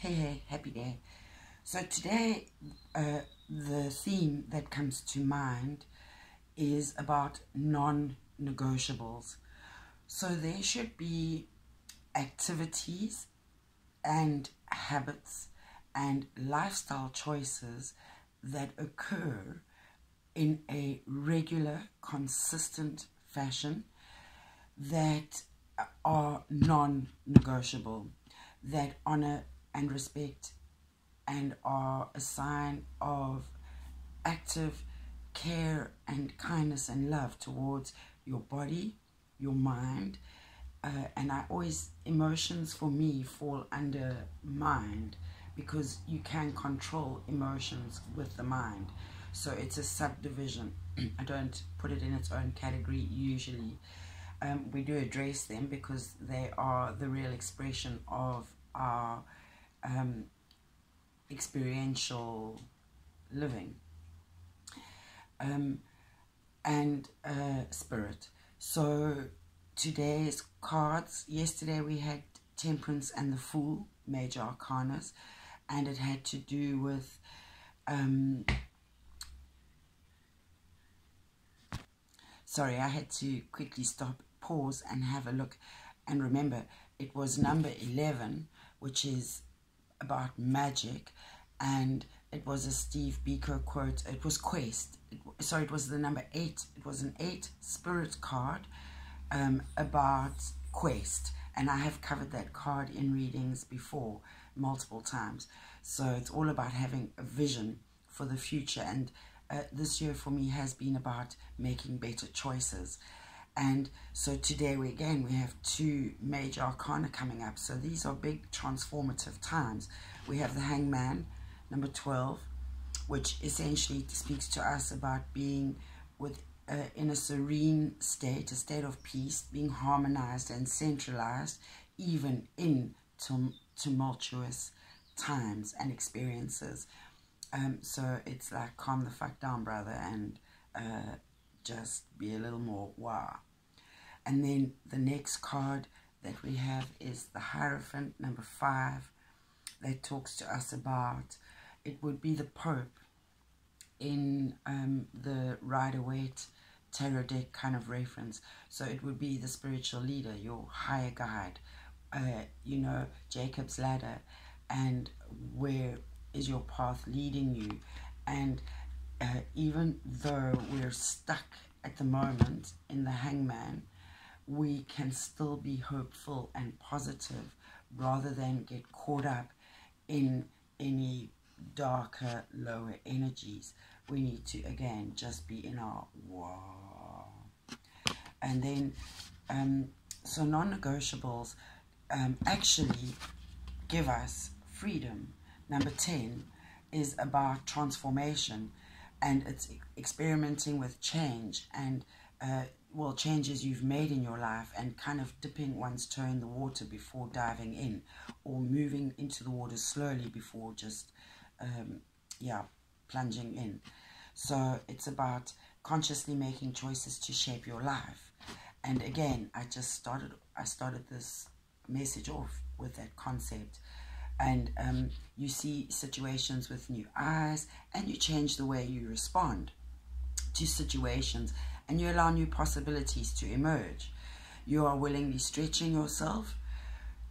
Hey, happy day. So today, the theme that comes to mind is about non-negotiables. So there should be activities and habits and lifestyle choices that occur in a regular, consistent fashion that are non-negotiable, that honor and respect and are a sign of active care and kindness and love towards your body, your mind, and emotions for me fall under mind because you can control emotions with the mind. So it's a subdivision. I don't put it in its own category usually. We do address them because they are the real expression of our experiential living and spirit. So today's cards, yesterday we had Temperance and the Fool, major arcanas, and it had to do with sorry, I had to quickly stop, pause and have a look and remember it was number 11, which is about magic, and it was a Steve Biko quote. It was Quest. It was the number 8. It was an 8 spirit card about Quest, and I have covered that card in readings before multiple times. So it's all about having a vision for the future, and this year for me has been about making better choices. And so today we have 2 major arcana coming up. So these are big transformative times. We have the Hangman, number 12, which essentially speaks to us about being in a serene state, a state of peace, being harmonized and centralized, even in tumultuous times and experiences. So it's like, calm the fuck down, brother, and just be a little more wow. And then the next card that we have is the Hierophant, number 5, that talks to us about, it would be the Pope in the Rider-Waite tarot deck kind of reference. So it would be the spiritual leader, your higher guide, Jacob's ladder, and where is your path leading you. And even though we're stuck at the moment in the Hangman, we can still be hopeful and positive rather than get caught up in any darker, lower energies. We need to, again, just be in our wow. And then, so non-negotiables actually give us freedom. Number 10 is about transformation, and it's experimenting with change and changes you've made in your life, and kind of dipping one's toe in the water before diving in, or moving into the water slowly before just plunging in. So it's about consciously making choices to shape your life. And again, I started this message off with that concept. And you see situations with new eyes, and you change the way you respond to situations, and you allow new possibilities to emerge. You are willingly stretching yourself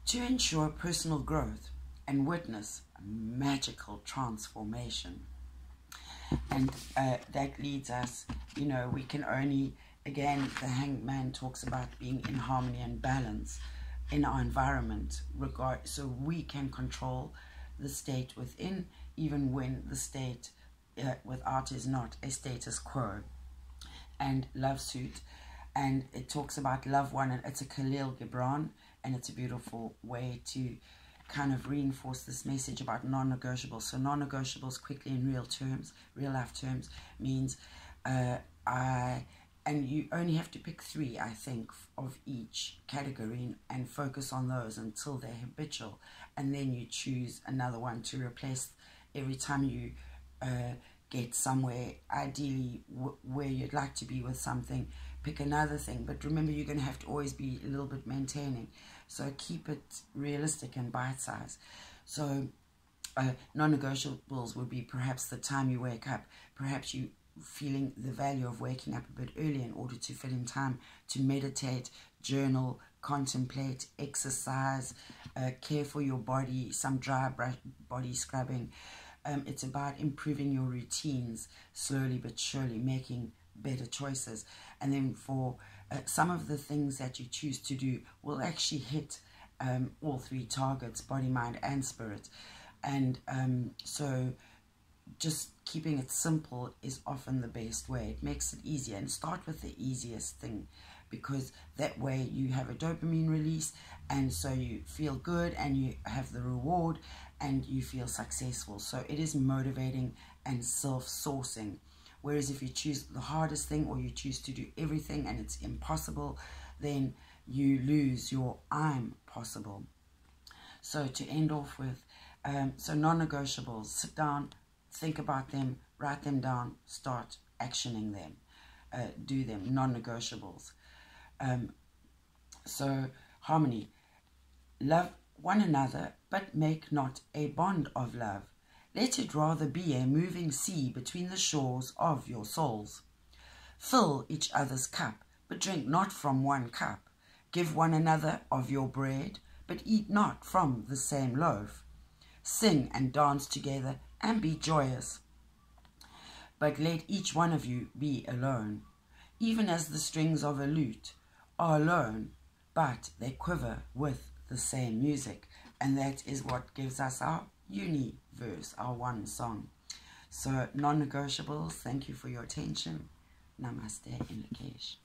to ensure personal growth and witness a magical transformation. And that leads us, we can only, again, the Hangman talks about being in harmony and balance in our environment, so we can control the state within, even when the state without is not a status quo. And Love Suit, and it talks about love one, and it's a Khalil Gibran, and it's a beautiful way to kind of reinforce this message about non-negotiables. So non-negotiables, quickly in real life terms, means and you only have to pick 3, I think, of each category and focus on those until they're habitual, and then you choose another one to replace every time you get somewhere, ideally where you'd like to be with something. Pick another thing, but remember, you're going to have to always be a little bit maintaining, so keep it realistic and bite-sized. So Non-negotiables would be perhaps the time you wake up. Perhaps you feeling the value of waking up a bit early in order to fit in time to meditate, journal, contemplate, exercise, care for your body, some dry body scrubbing. It's about improving your routines slowly but surely, making better choices. And then for some of the things that you choose to do will actually hit all three targets, body, mind, and spirit. And so just keeping it simple is often the best way. It makes it easier, and start with the easiest thing, because that way you have a dopamine release, and so you feel good and you have the reward and you feel successful. So it is motivating and self-sourcing. Whereas if you choose the hardest thing, or you choose to do everything and it's impossible, then you lose your I'm possible. So to end off with, so non-negotiables, sit down, think about them, write them down, start actioning them, do them, non-negotiables. So harmony, love one another, but make not a bond of love. Let it rather be a moving sea between the shores of your souls. Fill each other's cup, but drink not from one cup. Give one another of your bread, but eat not from the same loaf. Sing and dance together and be joyous. But let each one of you be alone, even as the strings of a lute are alone, but they quiver with the same music. And that is what gives us our universe, our one song. So non-negotiables, thank you for your attention. Namaste in Lakesh.